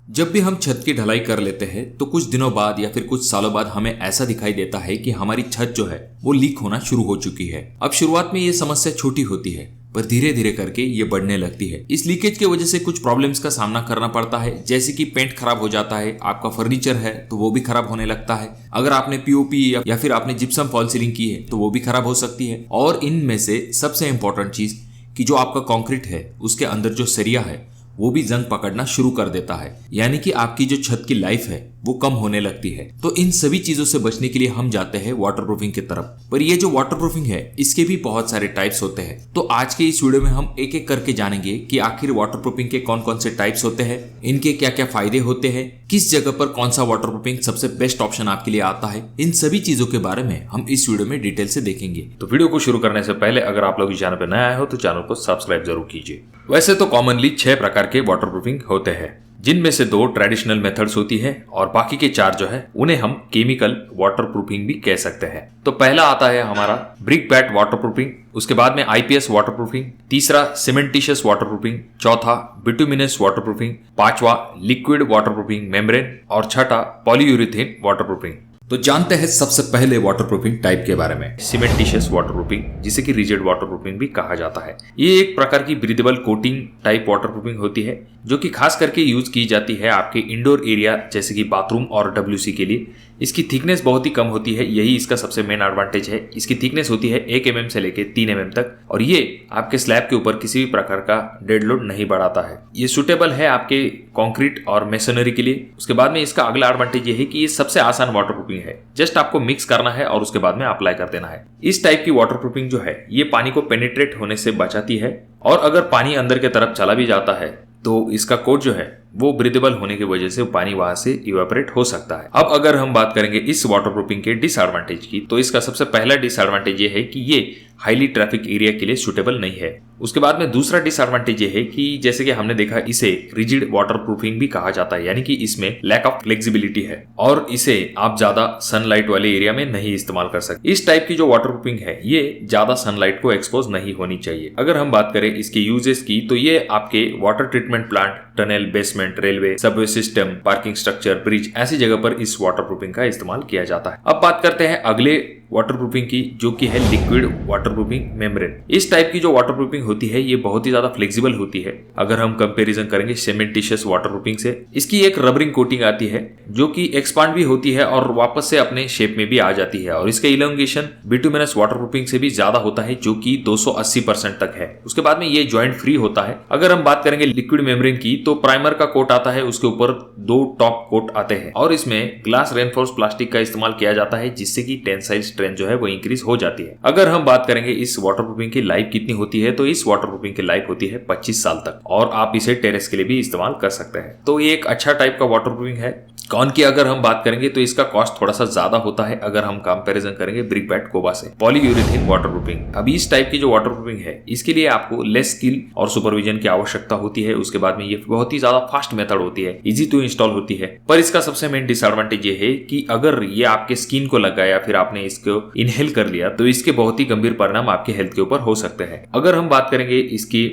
जब भी हम छत की ढलाई कर लेते हैं तो कुछ दिनों बाद या फिर कुछ सालों बाद हमें ऐसा दिखाई देता है कि हमारी छत जो है वो लीक होना शुरू हो चुकी है। अब शुरुआत में ये समस्या छोटी होती है पर धीरे धीरे करके ये बढ़ने लगती है। इस लीकेज की वजह से कुछ प्रॉब्लम्स का सामना करना पड़ता है, जैसे कि पेंट खराब हो जाता है, आपका फर्नीचर है तो वो भी खराब होने लगता है, अगर आपने पीओपी या फिर आपने जिप्सम फॉल सीलिंग की है तो वो भी खराब हो सकती है। और इनमें से सबसे इंपॉर्टेंट चीज कि जो आपका कंक्रीट है उसके अंदर जो सरिया है वो भी जंग पकड़ना शुरू कर देता है, यानी कि आपकी जो छत की लाइफ है वो कम होने लगती है। तो इन सभी चीजों से बचने के लिए हम जाते हैं वाटरप्रूफिंग की तरफ। पर ये जो वाटरप्रूफिंग है इसके भी बहुत सारे टाइप्स होते हैं। तो आज के इस वीडियो में हम एक एक करके जानेंगे कि आखिर वाटरप्रूफिंग के कौन कौन से टाइप्स होते हैं, इनके क्या क्या फायदे होते हैं, किस जगह पर कौन सा वाटरप्रूफिंग सबसे बेस्ट ऑप्शन आपके लिए आता है। इन सभी चीजों के बारे में हम इस वीडियो में डिटेल से देखेंगे। तो वीडियो को शुरू करने से पहले अगर आप लोग इस चैनल पर नए आए हो तो चैनल को सब्सक्राइब जरूर कीजिए। वैसे तो कॉमनली 6 प्रकार के वाटरप्रूफिंग होते हैं, जिनमें से 2 ट्रेडिशनल मेथड्स होती है और बाकी के 4 जो है उन्हें हम केमिकल वाटरप्रूफिंग भी कह सकते हैं। तो पहला आता है हमारा ब्रिक बैट वाटरप्रूफिंग, उसके बाद में आईपीएस वाटरप्रूफिंग, तीसरा सीमेंटिशियस वाटरप्रूफिंग, चौथा बिटुमिनस वाटरप्रूफिंग, पांचवा लिक्विड वाटरप्रूफिंग मेम्ब्रेन और छठा पॉलीयूरेथेन वाटरप्रूफिंग। तो जानते हैं सबसे पहले वाटरप्रूफिंग टाइप के बारे में। सीमेंटिशियस वाटरप्रूफिंग, जिसे कि रिजिड वाटरप्रूफिंग भी कहा जाता है, ये एक प्रकार की ब्रीदेबल कोटिंग टाइप वाटरप्रूफिंग होती है जो कि खास करके यूज की जाती है आपके इंडोर एरिया जैसे कि बाथरूम और डब्ल्यूसी के लिए। इसकी थिकनेस बहुत ही कम होती है, यही इसका सबसे मेन एडवांटेज है। इसकी थिकनेस होती है 1 mm से लेकर 3 mm तक और ये आपके स्लैब के ऊपर किसी भी प्रकार का डेड लोड नहीं बढ़ाता है। ये सुटेबल है आपके कंक्रीट और मेसनरी के लिए। उसके बाद में इसका अगला एडवांटेज ये है कि ये सबसे आसान वाटरप्रूफिंग है, जस्ट आपको मिक्स करना है और उसके बाद में अप्लाई कर देना है। इस टाइप की वाटरप्रूफिंग जो है ये पानी को पेनिट्रेट होने से बचाती है और अगर पानी अंदर के तरफ चला भी जाता है तो इसका कोट जो है वो ब्रीदेबल होने की वजह से पानी वहां से इवेपोरेट हो सकता है। अब अगर हम बात करेंगे इस वाटरप्रूफिंग के डिसएडवांटेज की, तो इसका सबसे पहला डिसएडवांटेज ये है कि ये हाईली ट्रैफिक एरिया के लिए सुटेबल नहीं है। उसके बाद में दूसरा डिसएडवांटेज ये है कि जैसे कि हमने देखा इसे रिजिड वाटरप्रूफिंग भी कहा जाता है, यानी कि इसमें लैक ऑफ फ्लेक्सिबिलिटी है और इसे आप ज्यादा सनलाइट वाले एरिया में नहीं इस्तेमाल कर सकते। इस टाइप की जो वाटरप्रूफिंग है ये ज्यादा सनलाइट को एक्सपोज नहीं होनी चाहिए। अगर हम बात करें इसके यूजेस की, तो ये आपके water treatment plant, tunnel, basement, railway, Subway system, parking structure, bridge, ऐसी जगह पर इस वाटरप्रूफिंग का इस्तेमाल किया जाता है। अब बात करते हैं अगले वाटरप्रूफिंग की, जो कि है लिक्विड वाटरप्रूफिंग मेम्ब्रेन। इस टाइप की जो वाटरप्रूफिंग होती है ये बहुत ही ज्यादा फ्लेक्सिबल होती है। अगर हम कंपैरिजन करेंगे सीमेंटिशियस वाटरप्रूफिंग से, इसकी एक रबरिंग कोटिंग आती है जो कि एक्सपांड भी होती है और वापस से अपने शेप में भी आ जाती है और इसका इलोंगेशन बिटुमिनस वाटरप्रूफिंग से भी ज्यादा होता है जो कि 280% तक है। उसके बाद में ये जॉइंट फ्री होता है। अगर हम बात करेंगे लिक्विड मेम्ब्रेन की, तो प्राइमर का कोट आता है, उसके ऊपर 2 टॉप कोट आते हैं और इसमें ग्लास रेनफोर्स प्लास्टिक का इस्तेमाल किया जाता है जिससे कि टेंसाइल स्ट्रेंथ जो है वो इंक्रीज हो जाती है। अगर हम बात करेंगे इस वाटरप्रूफिंग की लाइफ कितनी होती है, तो इस वाटरप्रूफिंग की लाइफ होती है 25 साल तक और आप इसे टेरेस के लिए भी इस्तेमाल कर सकते हैं। तो ये एक अच्छा टाइप का वाटरप्रूफिंग है। कौन की अगर हम बात करेंगे तो इसका कॉस्ट थोड़ा सा ज्यादा होता है अगर हम कंपैरिजन करेंगे ब्रिक बैट कोबा से। पॉलीयूरेथेन वाटरप्रूफिंग, अभी इस टाइप की जो वाटरप्रूफिंग है इसके लिए आपको लेस स्किल और सुपरविजन की आवश्यकता होती है। उसके बाद में ये बहुत ही ज्यादा फास्ट मेथड होती है, इजी टू इंस्टॉल होती है। पर इसका सबसे मेन डिसएडवांटेज ये है कि अगर ये आपके स्किन को लगा या फिर आपने इसको इनहेल कर लिया तो इसके बहुत ही गंभीर परिणाम आपके हेल्थ के ऊपर हो सकते हैं। अगर हम बात करेंगे इसकी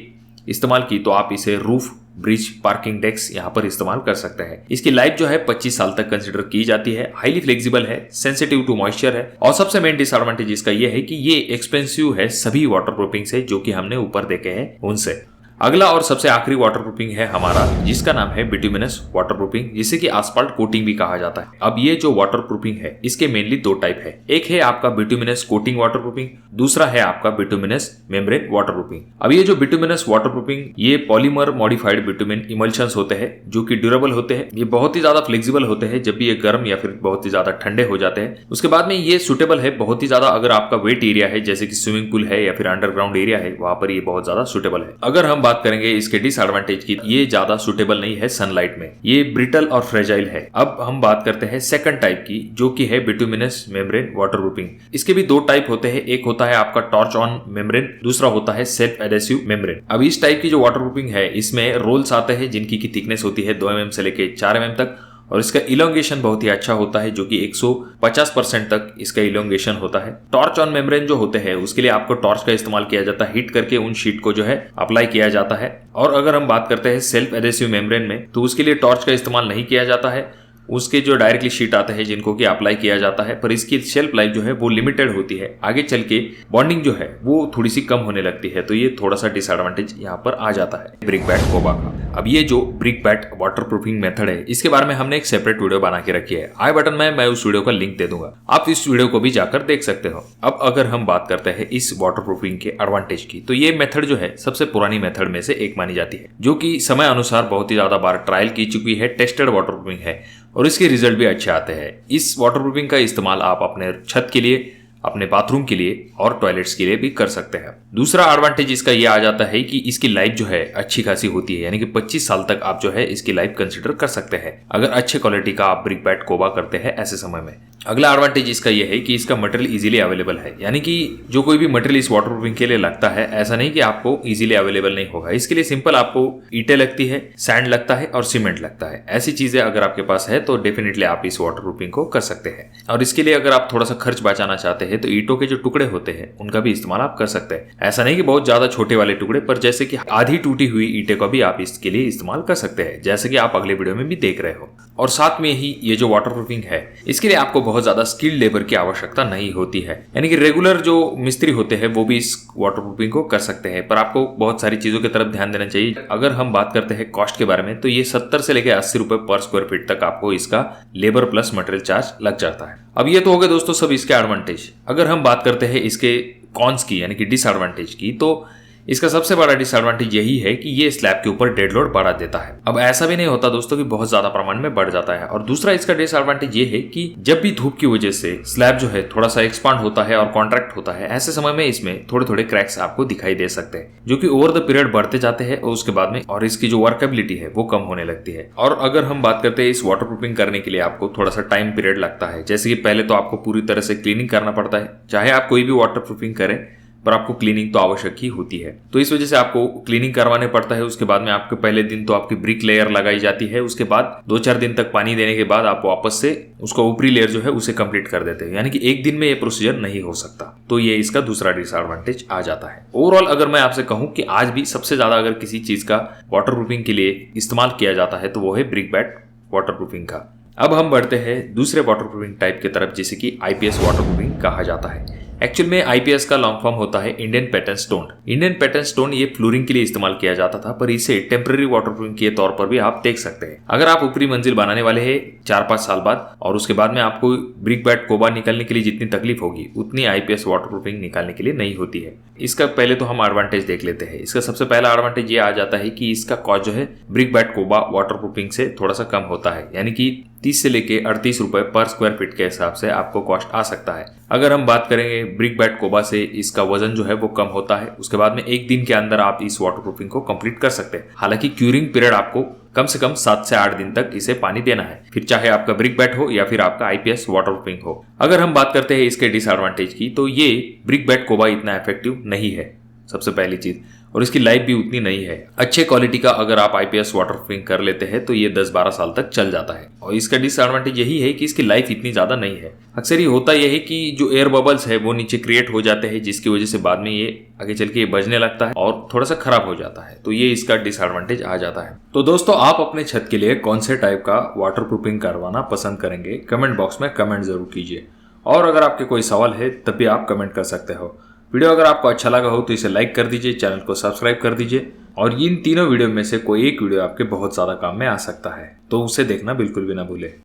इस्तेमाल की, तो आप इसे रूफ, ब्रिज, पार्किंग डेक्स यहाँ पर इस्तेमाल कर सकते हैं। इसकी लाइफ जो है 25 साल तक कंसिडर की जाती है, हाईली फ्लेक्सिबल है, सेंसिटिव टू मॉइस्चर है और सबसे मेन डिसएडवांटेज इसका ये है कि ये एक्सपेंसिव है सभी वाटरप्रूफिंग से जो कि हमने ऊपर देखे हैं उनसे। अगला और सबसे आखिरी वाटरप्रूफिंग है हमारा, जिसका नाम है बिटुमिनस वाटरप्रूफिंग, जिसे कि आसफाल्ट कोटिंग भी कहा जाता है। अब ये जो वाटरप्रूफिंग है इसके मेनली 2 टाइप है। एक है आपका बिटुमिनस कोटिंग वाटरप्रूफिंग, दूसरा है आपका बिटुमिनस मेम्ब्रेन वाटरप्रूफिंग। अब ये जो बिटुमिनस वाटरप्रूफिंग, ये पॉलीमर मॉडिफाइड बिटुमिन इमल्शंस होते हैं जो कि ड्यूरेबल होते हैं। ये बहुत ही ज्यादा फ्लेक्सिबल होते हैं जब भी ये गर्म या फिर बहुत ही ज्यादा ठंडे हो जाते हैं। उसके बाद में ये सुटेबल है बहुत ही ज्यादा अगर आपका वेट एरिया है जैसे कि स्विमिंग पूल है या फिर अंडरग्राउंड एरिया है, वहां पर ये बहुत ज्यादा सुटेबल है। अगर हम बात करेंगे इसके डिसएडवांटेज की, ये ज्यादा सुटेबल नहीं है सनलाइट में, ये ब्रिटल और फ्रेजाइल है। अब हम बात करते हैं सेकंड टाइप की, जो कि है बिटुमिनस मेम्ब्रेन वाटरप्रूफिंग। इसके भी 2 टाइप होते हैं, एक होता है आपका टॉर्च ऑन मेम्ब्रेन, दूसरा होता है सेल्फ एडेसिव मेम्ब्रेन। अब इस टाइप की जो वाटरप्रूफिंग है इसमें रोल्स आते हैं जिनकी की थिकनेस होती है 2 mm से लेकर 4 mm तक और इसका इलोंगेशन बहुत ही अच्छा होता है, जो कि 150% तक इसका इलोंगेशन होता है। टॉर्च ऑन मेम्ब्रेन जो होते हैं उसके लिए आपको टॉर्च का इस्तेमाल किया जाता है, हीट करके उन शीट को जो है अप्लाई किया जाता है। और अगर हम बात करते हैं सेल्फ एडेसिव मेम्ब्रेन में, तो उसके लिए टॉर्च का इस्तेमाल नहीं किया जाता है, उसके जो डायरेक्टली शीट आते हैं जिनको कि अप्लाई किया जाता है, पर इसकी शेल्फ लाइफ जो है वो लिमिटेड होती है। आगे चल के बॉन्डिंग जो है वो थोड़ी सी कम होने लगती है, तो ये थोड़ा सा डिसएडवांटेज यहाँ पर आ जाता है ब्रिक बैट कोबा का। अब ये जो brick bat water proofing method है, इसके बारे में हमने एक सेपरेट वीडियो बना के रखी है। आई बटन में मैं उस वीडियो का लिंक दे दूंगा, आप इस वीडियो को भी जाकर देख सकते हो। अब अगर हम बात करते हैं इस वाटर प्रूफिंग के एडवांटेज की, तो ये मेथड जो है सबसे पुरानी मेथड में से एक मानी जाती है, जो कि समय अनुसार बहुत ही ज्यादा बार ट्रायल की चुकी है, टेस्टेड वाटर प्रूफिंग है और इसके रिजल्ट भी अच्छे आते हैं। इस वाटर प्रूफिंग का इस्तेमाल आप अपने छत के लिए, अपने बाथरूम के लिए और टॉयलेट्स के लिए भी कर सकते हैं। दूसरा एडवांटेज इसका ये आ जाता है कि इसकी लाइफ जो है अच्छी खासी होती है, यानी कि 25 साल तक आप जो है इसकी लाइफ कंसिडर कर सकते हैं अगर अच्छे क्वालिटी का आप ब्रिक बैट कोबा करते हैं ऐसे समय में। अगला एडवांटेज इसका यह है कि इसका मटेरियल इजीली अवेलेबल है, यानी कि जो कोई भी मटेरियल इस वाटर प्रूफिंग के लिए लगता है, ऐसा नहीं कि आपको इजीली अवेलेबल नहीं होगा। इसके लिए सिंपल आपको ईंटें लगती है, सैंड लगता है और सीमेंट लगता है। ऐसी चीजें अगर आपके पास है तो डेफिनेटली आप इस वाटर प्रूफिंग को कर सकते हैं। और इसके लिए अगर आप थोड़ा सा खर्च बचाना चाहते हैं तो ईंटों के जो टुकड़े होते हैं उनका भी इस्तेमाल आप कर सकते हैं। ऐसा नहीं कि बहुत ज्यादा छोटे वाले टुकड़े, पर जैसे कि आधी टूटी हुई ईंटें का भी आप इसके लिए इस्तेमाल कर सकते हैं, जैसे कि आप अगले वीडियो में भी देख रहे हो। और साथ में ही ये जो वाटर प्रूफिंग है, इसके लिए आपको बहुत ज्यादा स्किल्ड लेबर की आवश्यकता नहीं होती है, यानी कि रेगुलर जो मिस्त्री होते हैं वो भी इस वाटर प्रूफिंग को कर सकते हैं, पर आपको बहुत सारी चीजों की तरफ ध्यान देना चाहिए। अगर हम बात करते हैं कॉस्ट के बारे में, तो ये 70 से लेकर 80 रुपए पर स्क्वायर फीट तक आपको इसका लेबर प्लस मटेरियल चार्ज लग जाता है। अब ये तो हो गए दोस्तों सब इसके एडवांटेज। अगर हम बात करते हैं इसके कॉन्स की, यानी कि डिसएडवांटेज की, तो इसका सबसे बड़ा डिसएडवांटेज यही है कि ये स्लैब के ऊपर डेड लोड बढ़ा देता है। अब ऐसा भी नहीं होता दोस्तों कि बहुत ज्यादा प्रमाण में बढ़ जाता है। और दूसरा इसका डिसएडवांटेज ये है कि जब भी धूप की वजह से स्लैब जो है थोड़ा सा एक्सपांड होता है और कॉन्ट्रैक्ट होता है, ऐसे समय में इसमें थोड़े थोड़े क्रैक्स आपको दिखाई दे सकते हैं, जो कि ओवर द पीरियड बढ़ते जाते हैं और उसके बाद में और इसकी जो वर्केबिलिटी है वो कम होने लगती है। और अगर हम बात करते हैं इस वाटर प्रूफिंग करने के लिए आपको थोड़ा सा टाइम पीरियड लगता है, जैसे कि पहले तो आपको पूरी तरह से क्लीनिंग करना पड़ता है। चाहे आप कोई भी वाटर प्रूफिंग करें, पर आपको क्लीनिंग तो आवश्यक ही होती है, तो इस वजह से आपको क्लीनिंग करवाने पड़ता है। उसके बाद में आपके पहले दिन तो आपकी ब्रिक लेयर लगाई जाती है, उसके बाद 2-4 दिन तक पानी देने के बाद आप वापस से उसका ऊपरी लेयर जो है उसे कंप्लीट कर देते हैं, यानी कि एक दिन में ये प्रोसीजर नहीं हो सकता। तो ये इसका दूसरा डिसएडवांटेज आ जाता है। ओवरऑल अगर मैं आपसे कहूं कि आज भी सबसे ज्यादा अगर किसी चीज का वाटर प्रूफिंग के लिए इस्तेमाल किया जाता है तो वो है ब्रिक बैट वाटर प्रूफिंग का। अब हम बढ़ते हैं दूसरे वाटर प्रूफिंग टाइप की तरफ, जिसे कि आईपीएस वाटर प्रूफिंग कहा जाता है। एक्चुअल में आईपीएस का लॉन्ग फॉर्म होता है Indian pattern stone. Indian pattern stone ये फ्लोरिंग के लिए इस्तेमाल किया जाता था, पर इसे टेम्पररी वाटर प्रूफिंग के तौर पर भी आप देख सकते हैं। अगर आप ऊपरी मंजिल बनाने वाले हैं 4-5 साल बाद, और उसके बाद में आपको ब्रिक बैट कोबा निकालने के लिए जितनी तकलीफ होगी उतनी आईपीएस वाटर प्रूफिंग निकालने के लिए नहीं होती है। इसका पहले तो हम एडवांटेज देख लेते हैं। इसका सबसे पहला एडवांटेज ये आ जाता है कि इसका कॉस्ट जो है ब्रिक बैट कोबा वाटर प्रूफिंग से थोड़ा सा कम होता है, यानी कि 30 से लेके 38 रुपए पर स्क्वायर फीट के हिसाब से आपको कॉस्ट आ सकता है। अगर हम बात करेंगे ब्रिक बैट कोबा से, इसका वजन जो है वो कम होता है। उसके बाद में एक दिन के अंदर आप इस वाटर प्रूफिंग को कंप्लीट कर सकते हैं। हालांकि क्यूरिंग पीरियड आपको कम से कम 7 से 8 दिन तक इसे पानी देना है, फिर चाहे आपका ब्रिक बैट हो या फिर आपका आईपीएस वाटर प्रूफिंग हो। अगर हम बात करते हैं इसके डिसएडवांटेज की, तो ये ब्रिक बैट कोबा इतना इफेक्टिव नहीं है, सबसे पहली चीज, और इसकी लाइफ भी उतनी नहीं है। अच्छे क्वालिटी का अगर आप आईपीएस वाटर प्रूफिंग कर लेते हैं तो ये 10-12 साल तक चल जाता है। और इसका डिसएडवांटेज यही है कि इसकी लाइफ इतनी ज्यादा नहीं है। अक्सर ये होता यह है कि जो एयर बबल्स है वो नीचे क्रिएट हो जाते हैं, जिसकी वजह से बाद में ये आगे चल के ये बजने लगता है और थोड़ा सा खराब हो जाता है, तो ये इसका डिसएडवांटेज आ जाता है। तो दोस्तों, आप अपने छत के लिए कौन से टाइप का वाटर प्रूफिंग करवाना पसंद करेंगे, कमेंट बॉक्स में कमेंट जरूर कीजिए। और अगर आपके कोई सवाल है तब भी आप कमेंट कर सकते हो। वीडियो अगर आपको अच्छा लगा हो तो इसे लाइक कर दीजिए, चैनल को सब्सक्राइब कर दीजिए, और इन तीनों वीडियो में से कोई एक वीडियो आपके बहुत ज्यादा काम में आ सकता है, तो उसे देखना बिल्कुल भी ना भूले।